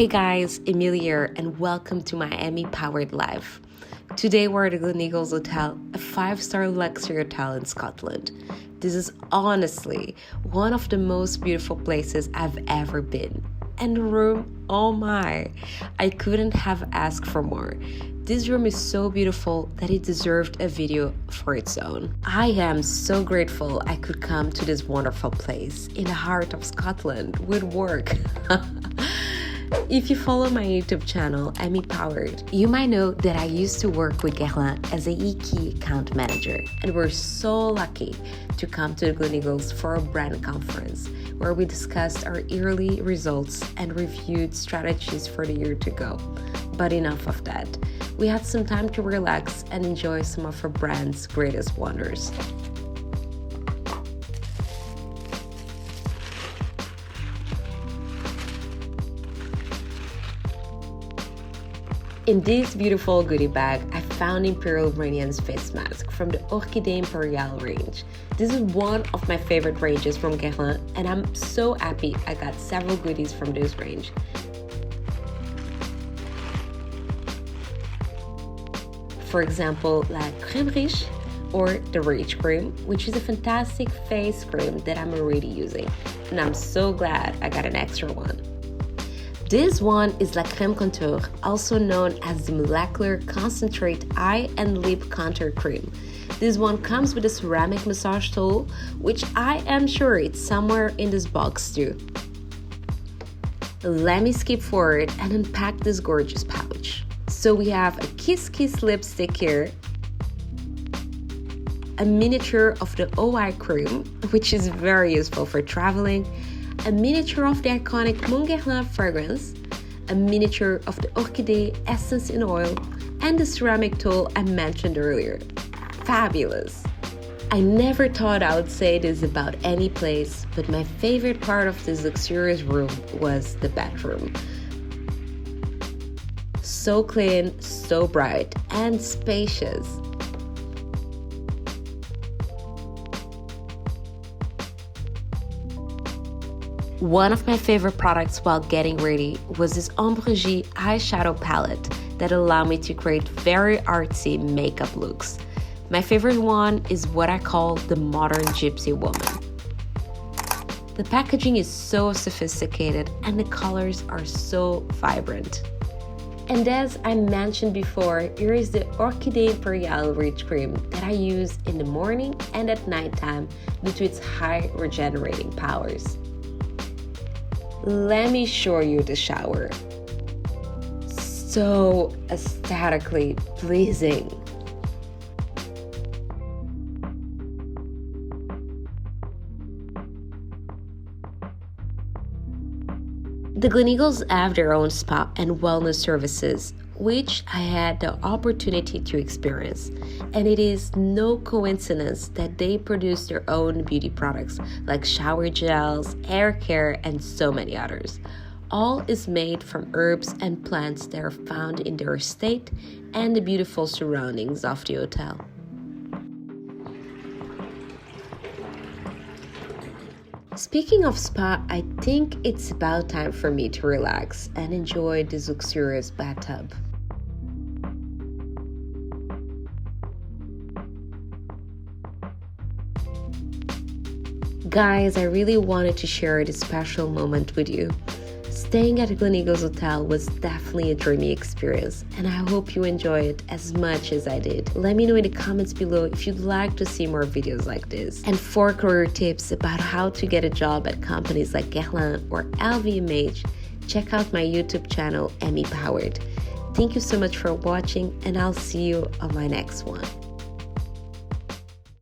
Hey guys, Emilie here, and welcome to Miami Powered Life. Today we're at the Gleneagles Hotel, a 5-star luxury hotel in Scotland. This is honestly one of the most beautiful places I've ever been. And the room, oh my, I couldn't have asked for more. This room is so beautiful that it deserved a video for its own. I am so grateful I could come to this wonderful place in the heart of Scotland with work. If you follow my YouTube channel, Emmy Powered, you might know that I used to work with Guerlain as a key account manager, and we're so lucky to come to the Gleneagles for a brand conference where we discussed our yearly results and reviewed strategies for the year to go. But enough of that. We had some time to relax and enjoy some of our brand's greatest wonders. In this beautiful goodie bag, I found Imperiale face mask from the Orchidee Imperiale range. This is one of my favorite ranges from Guerlain, and I'm so happy I got several goodies from this range. For example, La Crème Riche or the Rich Cream, which is a fantastic face cream that I'm already using, and I'm so glad I got an extra one. This one is La Crème Contour, also known as the Molecular Concentrate Eye and Lip Contour Cream. This one comes with a ceramic massage tool, which I am sure it's somewhere in this box too. Let me skip forward and unpack this gorgeous pouch. So we have a Kiss Kiss lipstick here, a miniature of the OI cream, which is very useful for traveling, a miniature of the iconic Guerlain fragrance, a miniature of the Orchidee essence in oil, and the ceramic tool I mentioned earlier. Fabulous! I never thought I would say this about any place, but my favorite part of this luxurious room was the bedroom. So clean, so bright, and spacious. One of my favorite products while getting ready was this Ombragé eyeshadow palette that allowed me to create very artsy makeup looks. My favorite one is what I call the modern gypsy woman. The packaging is so sophisticated and the colors are so vibrant. And as I mentioned before, here is the Orchidee Imperiale Rich Cream that I use in the morning and at nighttime due to its high regenerating powers. Let me show you the shower. So aesthetically pleasing. The Gleneagles have their own spa and wellness services, which I had the opportunity to experience. And it is no coincidence that they produce their own beauty products like shower gels, hair care, and so many others. All is made from herbs and plants that are found in their estate and the beautiful surroundings of the hotel. Speaking of spa, I think it's about time for me to relax and enjoy this luxurious bathtub. Guys, I really wanted to share this special moment with you. Staying at the Gleneagles Hotel was definitely a dreamy experience, and I hope you enjoy it as much as I did. Let me know in the comments below if you'd like to see more videos like this. And for career tips about how to get a job at companies like Guerlain or LVMH, check out my YouTube channel, Emmy Powered. Thank you so much for watching, and I'll see you on my next one.